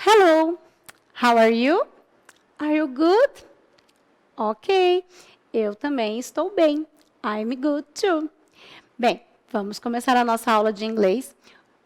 Hello, how are you? Are you good? Ok, eu também estou bem. I'm good too. Bem, vamos começar a nossa aula de inglês.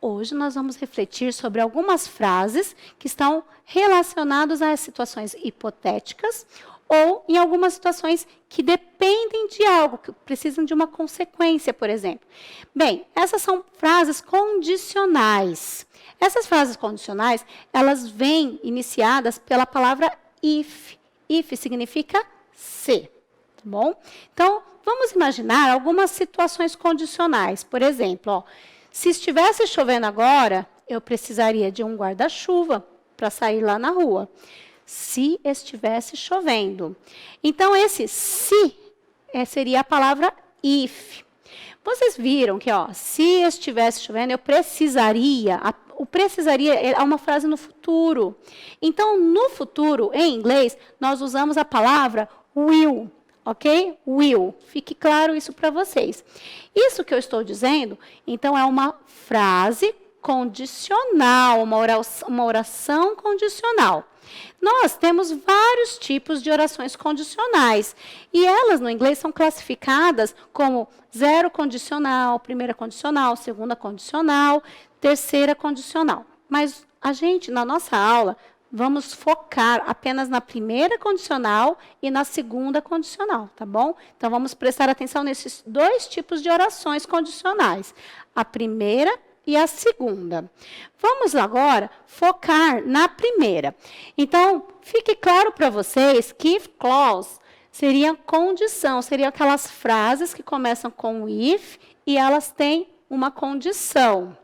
Hoje nós vamos refletir sobre algumas frases que estão relacionadas a situações hipotéticas ou em algumas situações que dependem de algo, que precisam de uma consequência, por exemplo. Bem, essas são frases condicionais. Essas frases condicionais, elas vêm iniciadas pela palavra if. If significa se, tá bom? Então, vamos imaginar algumas situações condicionais. Por exemplo, ó, se estivesse chovendo agora, eu precisaria de um guarda-chuva para sair lá na rua. Se estivesse chovendo. Então, esse se seria a palavra if. Vocês viram que, ó, se estivesse chovendo, eu precisaria. O precisaria é uma frase no futuro. Então, no futuro, em inglês, nós usamos a palavra will. Ok? Will. Fique claro isso para vocês. Isso que eu estou dizendo, então, é uma frase condicional, uma oração condicional. Nós temos vários tipos de orações condicionais. E elas, no inglês, são classificadas como zero condicional, primeira condicional, segunda condicional, terceira condicional. Mas a gente, na nossa aula, vamos focar apenas na primeira condicional e na segunda condicional, tá bom? Então, vamos prestar atenção nesses dois tipos de orações condicionais. A primeira e a segunda. Vamos agora focar na primeira. Então, fique claro para vocês que if clause seria condição, seriam aquelas frases que começam com if e elas têm uma condição.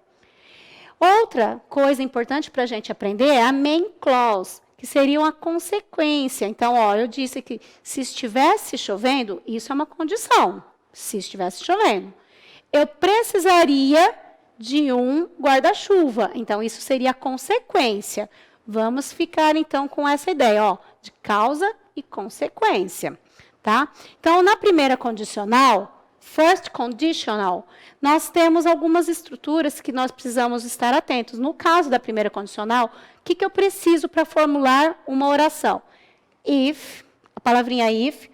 Outra coisa importante para a gente aprender é a main clause, que seria uma consequência. Então, ó, eu disse que se estivesse chovendo, isso é uma condição. Se estivesse chovendo. Eu precisaria de um guarda-chuva. Então, isso seria a consequência. Vamos ficar, então, com essa ideia, ó, de causa e consequência, tá? Então, na primeira condicional, first conditional, nós temos algumas estruturas que nós precisamos estar atentos. No caso da primeira condicional, o que eu preciso para formular uma oração? If, a palavrinha if,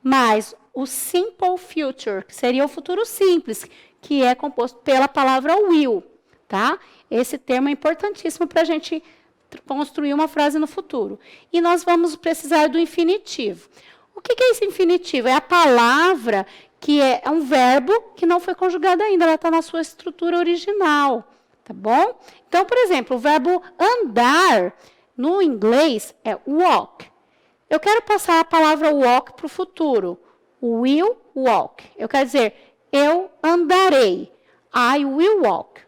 mais o simple future, que seria o futuro simples, que é composto pela palavra will, tá? Esse termo é importantíssimo para a gente construir uma frase no futuro. E nós vamos precisar do infinitivo. O que é esse infinitivo? É a palavra que é um verbo que não foi conjugado ainda, ela está na sua estrutura original, tá bom? Então, por exemplo, o verbo andar, no inglês, é walk. Eu quero passar a palavra walk para o futuro. Will walk. Eu quero dizer, eu andarei. I will walk.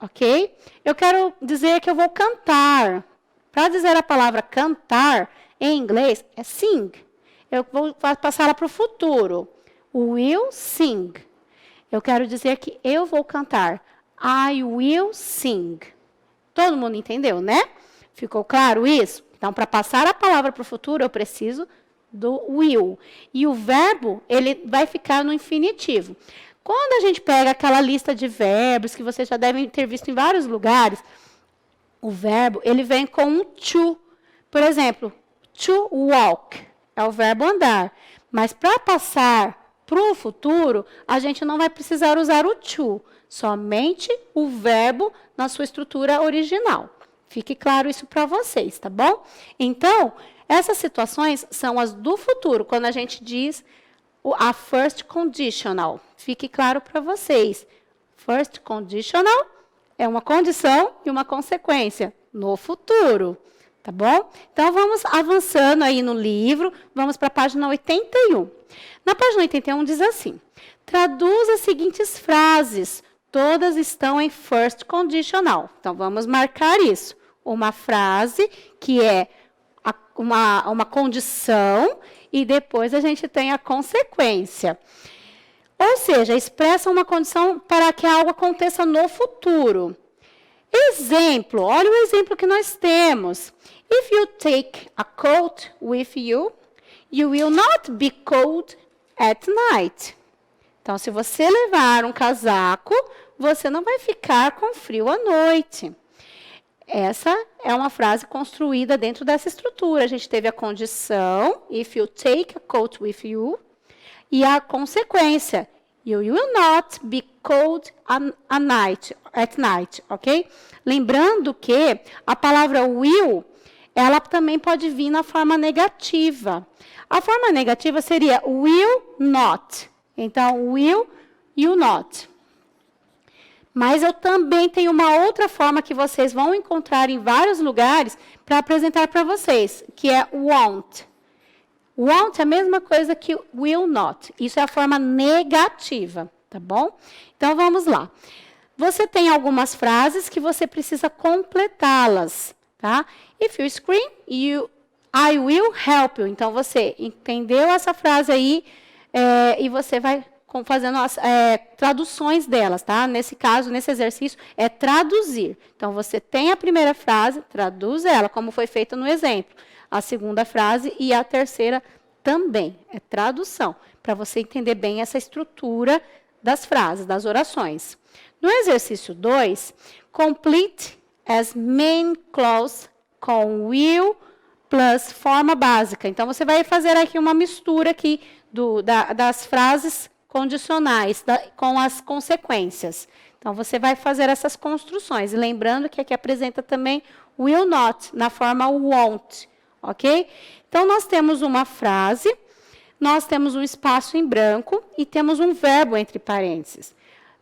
Ok? Eu quero dizer que eu vou cantar. Para dizer a palavra cantar, em inglês, é sing. Eu vou passar ela para o futuro. Will sing. Eu quero dizer que eu vou cantar. I will sing. Todo mundo entendeu, né? Ficou claro isso? Então, para passar a palavra para o futuro, eu preciso do will. E o verbo, ele vai ficar no infinitivo. Quando a gente pega aquela lista de verbos que vocês já devem ter visto em vários lugares, o verbo, ele vem com um to. Por exemplo, to walk é o verbo andar. Mas para passar para o futuro, a gente não vai precisar usar o to, somente o verbo na sua estrutura original. Fique claro isso para vocês, tá bom? Então, essas situações são as do futuro, quando a gente diz a first conditional. Fique claro para vocês. First conditional é uma condição e uma consequência no futuro, tá bom? Então, vamos avançando aí no livro, vamos para a página 81. Na página 81 diz assim, traduz as seguintes frases, todas estão em first conditional. Então, vamos marcar isso. Uma frase que é uma condição e depois a gente tem a consequência. Ou seja, expressa uma condição para que algo aconteça no futuro. Exemplo, olha o exemplo que nós temos. If you take a coat with you, you will not be cold at night. Então, se você levar um casaco, você não vai ficar com frio à noite. Essa é uma frase construída dentro dessa estrutura. A gente teve a condição, if you take a coat with you, e a consequência, you will not be cold at night, ok? Lembrando que a palavra will, ela também pode vir na forma negativa. A forma negativa seria will not. Então, will you not. Mas eu também tenho uma outra forma que vocês vão encontrar em vários lugares para apresentar para vocês, que é won't. Won't é a mesma coisa que will not. Isso é a forma negativa, tá bom? Então, vamos lá. Você tem algumas frases que você precisa completá-las, tá? If you scream, I will help you. Então, você entendeu essa frase aí e você vai fazendo as traduções delas, tá? Nesse caso, nesse exercício, é traduzir. Então, você tem a primeira frase, traduz ela, como foi feito no exemplo. A segunda frase e a terceira também. É tradução, para você entender bem essa estrutura das frases, das orações. No exercício 2, complete as main clause com will plus forma básica. Então, você vai fazer aqui uma mistura aqui das frases condicionais com as consequências. Então, você vai fazer essas construções. E lembrando que aqui apresenta também will not, na forma won't, ok? Então, nós temos uma frase, nós temos um espaço em branco e temos um verbo entre parênteses.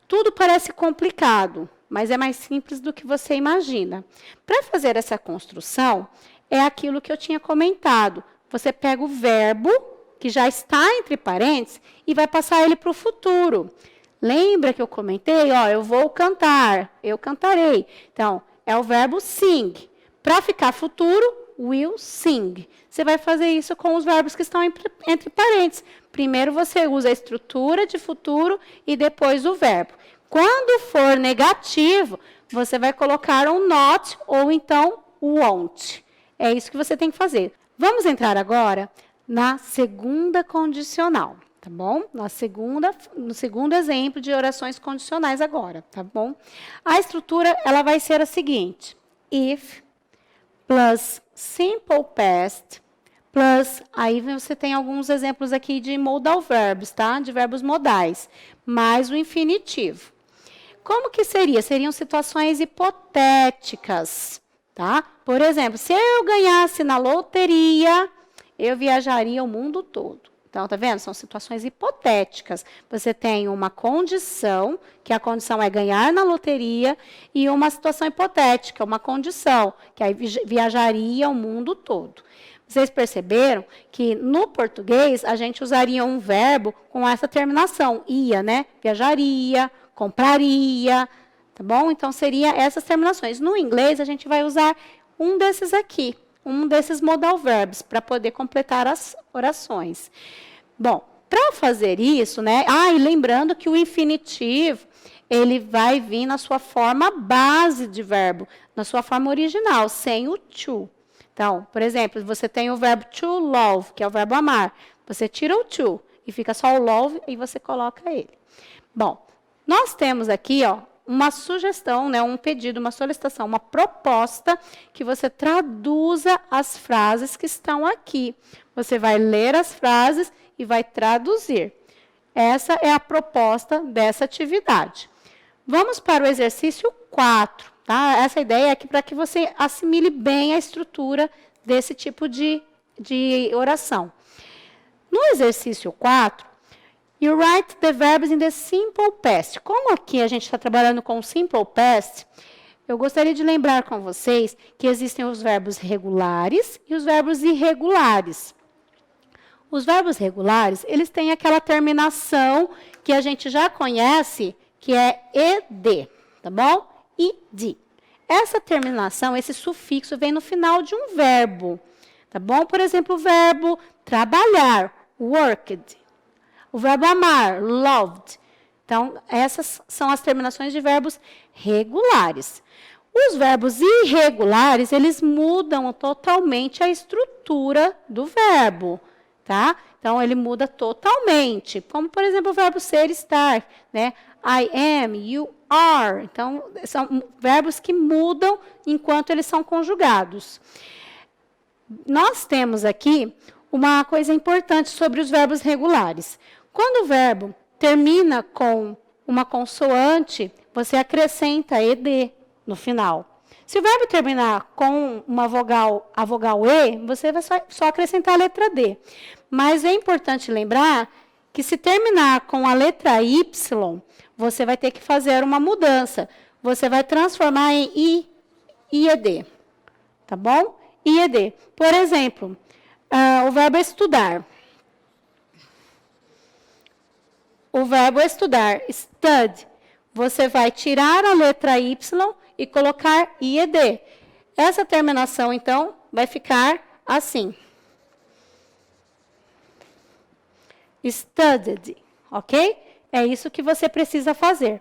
Tudo parece complicado, mas é mais simples do que você imagina. Para fazer essa construção, é aquilo que eu tinha comentado. Você pega o verbo, que já está entre parênteses, e vai passar ele para o futuro. Lembra que eu comentei? Ó, eu vou cantar, eu cantarei. Então, é o verbo sing. Para ficar futuro, will sing. Você vai fazer isso com os verbos que estão entre parênteses. Primeiro você usa a estrutura de futuro e depois o verbo. Quando for negativo, você vai colocar um not ou então won't. É isso que você tem que fazer. Vamos entrar agora na segunda condicional, tá bom? No segundo exemplo de orações condicionais agora, tá bom? A estrutura, ela vai ser a seguinte. If plus simple past plus, aí você tem alguns exemplos aqui de modal verbs, tá? De verbos modais, mais o infinitivo. Como que seria? Seriam situações hipotéticas, tá? Por exemplo, se eu ganhasse na loteria, eu viajaria o mundo todo. Então, tá vendo? São situações hipotéticas. Você tem uma condição, que a condição é ganhar na loteria, e uma situação hipotética, uma condição, que aí viajaria o mundo todo. Vocês perceberam que no português a gente usaria um verbo com essa terminação, ia, né? Viajaria, compraria, tá bom? Então, seria essas terminações. No inglês, a gente vai usar um desses aqui, um desses modal verbs, para poder completar as orações. Bom, para fazer isso, né? E lembrando que o infinitivo, ele vai vir na sua forma base de verbo, na sua forma original, sem o to. Então, por exemplo, você tem o verbo to love, que é o verbo amar. Você tira o to e fica só o love e você coloca ele. Bom, nós temos aqui, ó, uma sugestão, né, um pedido, uma solicitação, uma proposta que você traduza as frases que estão aqui. Você vai ler as frases e vai traduzir. Essa é a proposta dessa atividade. Vamos para o exercício 4. Tá? Essa ideia é para que você assimile bem a estrutura desse tipo de oração. No exercício 4, you write the verbs in the simple past. Como aqui a gente está trabalhando com o simple past, eu gostaria de lembrar com vocês que existem os verbos regulares e os verbos irregulares. Os verbos regulares, eles têm aquela terminação que a gente já conhece, que é ed, tá bom? Id. Essa terminação, esse sufixo, vem no final de um verbo, tá bom? Por exemplo, o verbo trabalhar, worked. O verbo amar, loved. Então, essas são as terminações de verbos regulares. Os verbos irregulares, eles mudam totalmente a estrutura do verbo, tá? Então, ele muda totalmente. Como, por exemplo, o verbo ser, estar, né? I am, you are. Então, são verbos que mudam enquanto eles são conjugados. Nós temos aqui uma coisa importante sobre os verbos regulares. Quando o verbo termina com uma consoante, você acrescenta ed no final. Se o verbo terminar com uma vogal, a vogal E, você vai só acrescentar a letra D. Mas é importante lembrar que se terminar com a letra Y, você vai ter que fazer uma mudança. Você vai transformar em IED. Tá bom? IED. Por exemplo, o verbo estudar. O verbo estudar, stud, você vai tirar a letra Y e colocar IED. Essa terminação, então, vai ficar assim. Studied, ok? É isso que você precisa fazer.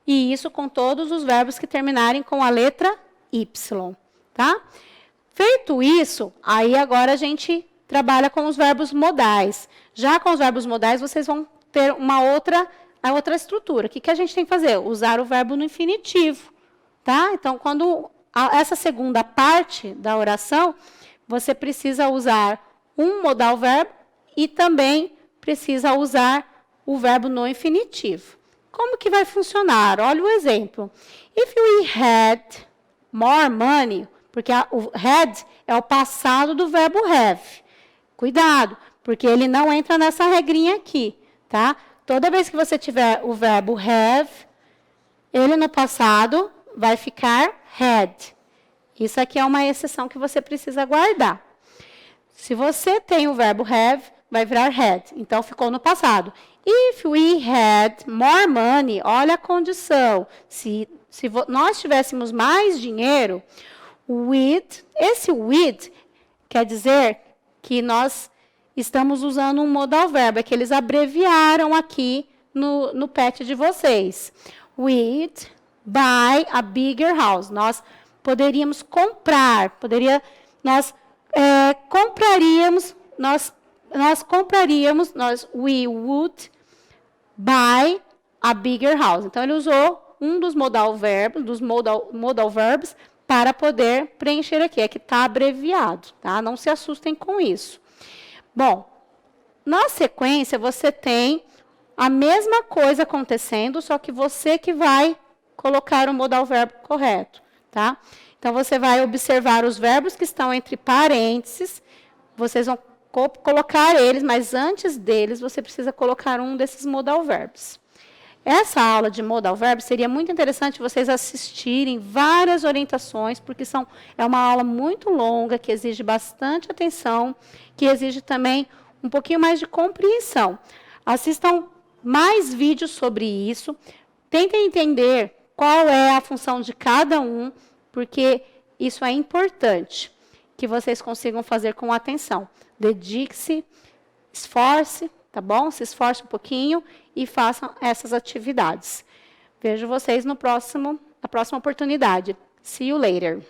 E isso com todos os verbos que terminarem com a letra Y, tá? Feito isso, aí agora a gente trabalha com os verbos modais. Já com os verbos modais, vocês vão ter a outra estrutura. O que a gente tem que fazer? Usar o verbo no infinitivo, tá? Então, quando essa segunda parte da oração, você precisa usar um modal verbo e também precisa usar o verbo no infinitivo. Como que vai funcionar? Olha o exemplo. If we had more money, porque o had é o passado do verbo have. Cuidado, porque ele não entra nessa regrinha aqui, tá? Toda vez que você tiver o verbo have, ele no passado vai ficar had. Isso aqui é uma exceção que você precisa guardar. Se você tem o verbo have, vai virar had. Então, ficou no passado. If we had more money, olha a condição. Se nós tivéssemos mais dinheiro, esse with quer dizer que nós estamos usando um modal verbo, é que eles abreviaram aqui no PET de vocês. We'd buy a bigger house. Nós poderíamos comprar, we would buy a bigger house. Então, ele usou um dos modal verbs, para poder preencher aqui. É que está abreviado, tá? Não se assustem com isso. Bom, na sequência, você tem a mesma coisa acontecendo, só que você que vai colocar o modal verbo correto, tá? Então, você vai observar os verbos que estão entre parênteses, vocês vão colocar eles, mas antes deles, você precisa colocar um desses modal verbs. Essa aula de modal verbo seria muito interessante vocês assistirem várias orientações, porque é uma aula muito longa, que exige bastante atenção, que exige também um pouquinho mais de compreensão. Assistam mais vídeos sobre isso, tentem entender qual é a função de cada um, porque isso é importante, que vocês consigam fazer com atenção. Dedique-se, esforce, tá bom? Se esforce um pouquinho e façam essas atividades. Vejo vocês na próxima oportunidade. See you later.